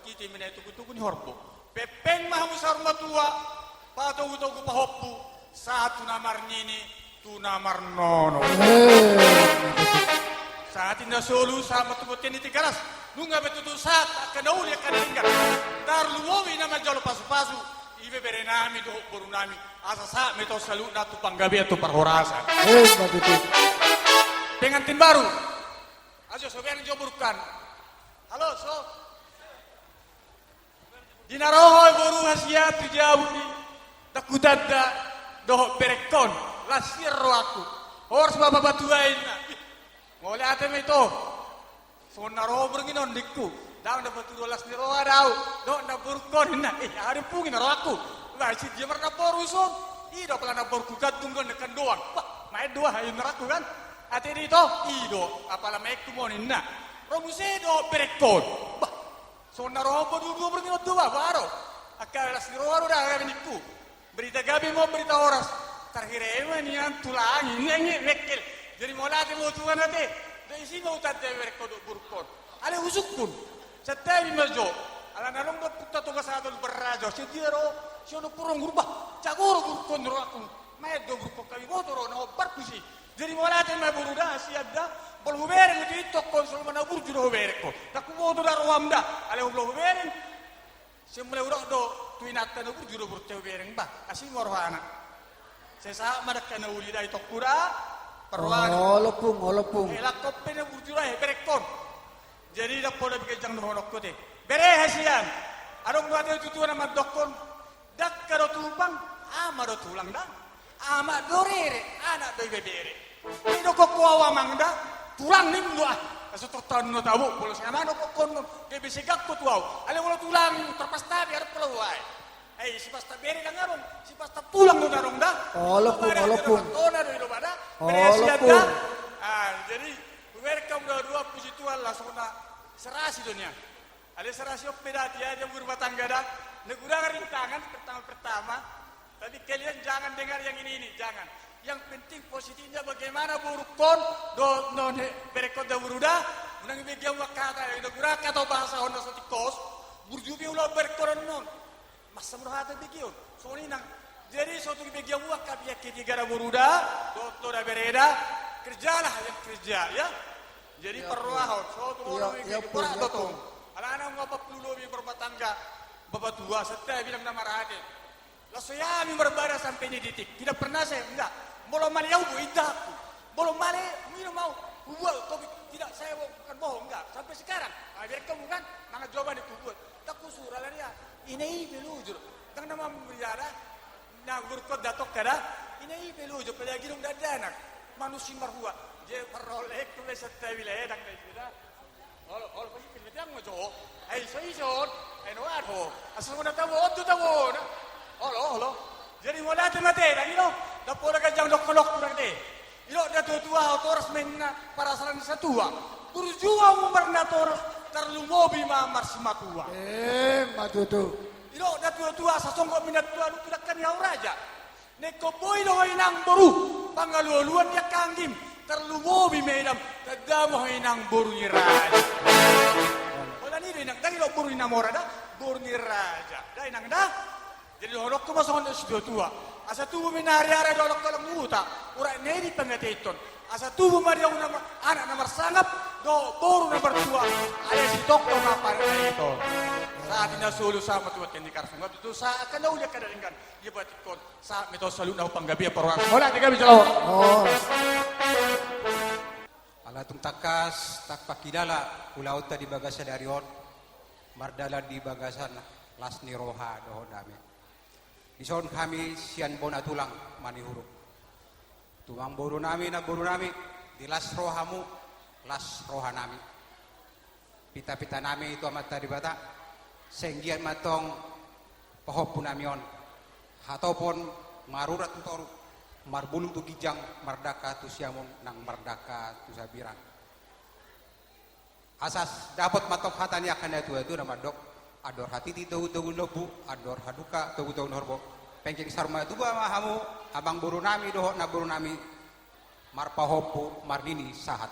kita mina tuku ni horbo. Pepeng mahamu sarma tua, patogu pahoppu, satu namar nini, tu namar nono. Saat indah solu sama tubutnya ni tigaras, nunga betutu saat akan uli akan tinggal. Dar luowi nama jalo pasu-pasu, ibe berenami do borunami, asa sa meto salu natu panggabi atau perhorasa. Pengantin baru, aja sobean joburkan. Halo so, dinarohoy boru hasiat dijauh di takutanda doh berekon lasir aku. Hors bapa batuain. Ngole ate itu, so naroho berginon dikku. Daw na batulas ni roa daw, do na burkon na. Hari pungin naro aku. Lah si dia merna poruson. Ido pala na borku gadunggon nekan doang. Pak, main dua hayu neraku kan. Ate dito, ido apala mekku monin na. Romusedo berekon. Bah, so naroho dua berginon dua baro. Akalas ni roa udah gabinikku. Berita gabi mau berita oras. Tarhirema ni tulangi ngengi mekel. Jadi molate mo tuan ate. Dari sini mau tade berekon burkon. Ale usukun. Setiap majo, ala narong do putta to kasado berrajo, sediero, sono purong gurba, cagoro burkon ro aku, maedo burkon kami botoro na obar kusi. Jadi molate ma buruda siada, bol hubere ngiti to konsul mana burju do hubere ko. Taku bodo da roamda, ale ublo hubere. Semule urok do tuinata no burju do burte hubere ba, asi morwana. Sesa madakka na uli dai tokura, perwana. Olopung. Elak kope na burju dai berekon. Jadi dak pola bikejang no honok kote. Bere hasian. Arong dua tu tuan amat dokon. Dak karo tupang ama do tulang dah. Ama dorere anak do bebere. Ido kok kuawa mangda tulang nim do ah. Kaso totan no tabu polo sama no kokon ke bisigak ko tuaw. Ale wala tulang terpasta biar polo wae. Si pasta bere dah ngarong, si pasta tulang do ngarong dah. Olopung. Tona do ido bada. Bere hasian dah. Jadi welcome dua puji Tuhan langsung na serasi dunia. Ada serasi opedati aja berumah tangga dah. Negara rintangan pertama. Tapi kalian jangan dengar yang ini, jangan. Yang penting positifnya bagaimana burukon do non berekod da buruda, menang bigyan wakata yang negara atau bahasa Honda sotikos, burjubi ulah berekoran non. Masa murahata bigyan. So ini nang jadi suatu bigyan wakata biak ketiga buruda, do da bereda, kerjalah yang kerja ya. Jadi perwahon, so turun lagi kurang dotong. Anak-anak ngapa perlu lebih berumah tangga, bapak tua setia bilang nama rakyat. Lalu ya kami berbara sampai di titik. Tidak pernah saya enggak. Belum mali aku idahku. Belum mali minum mau. Buat kopi tidak saya bukan bohong enggak. Sampai sekarang. Biar kamu kan nangga jawaban itu buat. Tak kusur alanya. Ini belujur. Tang nama berjara. Nah berkot datok kada. Ini belujur. Pelagi dong dadanak. Manusia marhua. Dia peroleh tulis setiap wilayah dan kayak gitu. Kalau pergi ke Vietnam ngojo, soison, no ado. Asal mana tahu, tu tahu. Halo. Jadi mulai mati, dah ino. Dah pola kajang dok kurang deh. Ino dah tua, toras menna para saran satua. Berjuang bernator terlalu mobi mamar simatua. Matutu. Ino dah tua, sasongko minat tua lu tidak kan yang raja. Neko boy doy nang boru, pangaluan dia kanggim. Terlalu mobi medam, kagamo hinang boru ni raja. Wala ni rin, dahil lo boru ni namora da, boru ni raja. Dahil nang da, jadi horok ko masukon si tua. Asa tubo minari-ari dolok dalam muta, ura nedi pangatiton. Asa tubo mariang anak nomor sangap, do boru nomor tua. Ada si toko mapan itu. Saat ini solo sama tuat yang dikarsung. Itu saat kan udah kadalingan. Dia buat ikon. Saat itu selalu nak panggabi apa orang. Hola, tiga bicara. Alatung takas tak pakidala ulauta di bagasa darion mardala di bagasan lasni roha doho dami. Dison kami sian bona tulang manihuruk. Tuang boru nami na boru nami di las rohamu las roha nami. Pita-pita nami itu amat tadi bata. Senggian matong pohop punamion ataupun marurat tutor marbulung tu gijang mardaka tu siamun nang mardaka tu sabiran asas dapat matok hatani akan itu nama dok ador hati ti tahu lebu ador haduka tahu norbo pengking sarma itu ba mahamu abang buru nami doho na buru nami marpahopu mardini sahat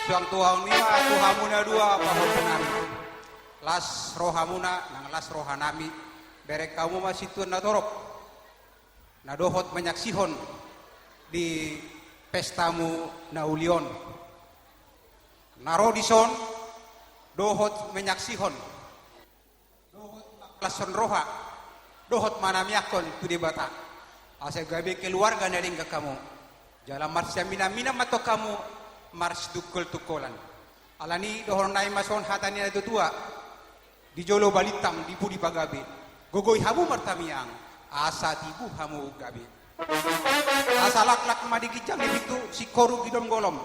suang tuang lima tuhamu na dua pahopu nami las roha muna nang las roha nami berek kamu masih tuan na torok na dohot menyaksihon di pestamu na ulion narodison dohot menyaksihon dohot lason roha dohot manamiakon tu di bata asa gabe keluarga naling ka kamu jalan marsya mina mato kamu mars dukul tukolan alani dohon nai mason hatani itu tua di jolo balitang di budi pagabe gogoy hamu martamiang asa tibu hamu gabe asa laklak madigijang itu si koru gidom golom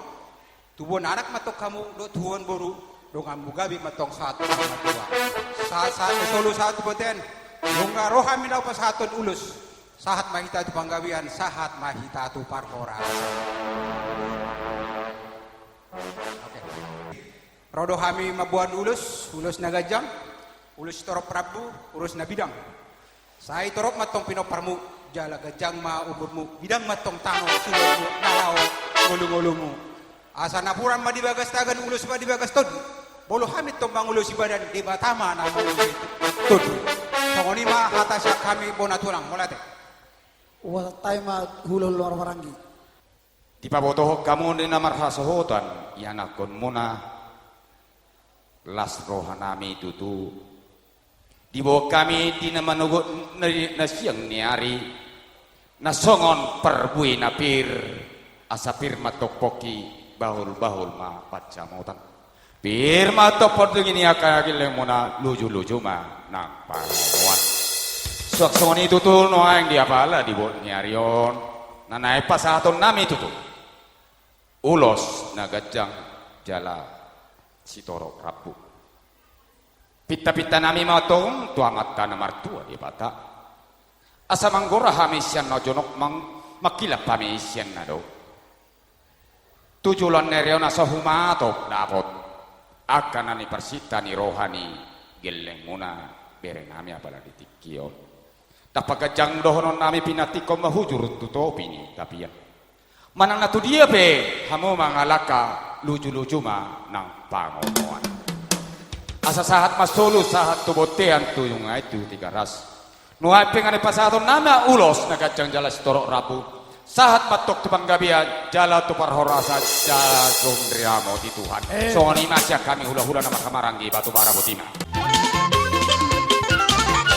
tubon anak matok kamu do tuon boru do ngamu gabe matong satu matua sa solo satu boten lunga roha minaw pasaton ulus sahat mahita tu panggawian sahat mahita tu parkora okay. Rodo kami mabuan ulus nagajang ulus torop prabu urus na bidang sai torop matong pinoparmu jala gajang ma umurmu bidang matong tango sulurmu nalao ngulung-ngulungmu asa napuran ma dibagas tagan ulus ma dibagas tod bolo hamit tong bangulus ibadan di batama na tod pangoni ma hatasya kami bonatulang molate Watay ma hulul luar warangi. Di pabotohok kamu ni namarha sohotan yanakon muna las rohanami tutu di bawah kami di namanugot na siyang niari nasongon perbui napir asapir matokpoki bahul ma pacamotan pir matokpot ini akagileng muna luju ma nang parawan suak-suak itu tuh noang dia pala di bawah niarion nanai pasaton nami tutu ulos nagajang jala sitoro rabu pita nami matong tuangat tanah martua di bata asa manggora hamisian no jonok makilap hamisian na do tujulan nereo na sahumato dapot akan ani persita ni rohani geleng muna bere nami apala ditikio dapat gajang dohonon nami pinatikom mahujur tutopi ni tapi ya manang natu dia pe hamu mangalaka luju ma nang pangomoan asa sahat masolo sahat tubotean tuyung itu tiga ras nuai pengane pasaton nama ulos nagajang jala sitorok rabu sahat matok tupanggabian jala tupar horasa jala gomdriamo di Tuhan soni masya kami hula-hula nama kamaranggi batu bara botina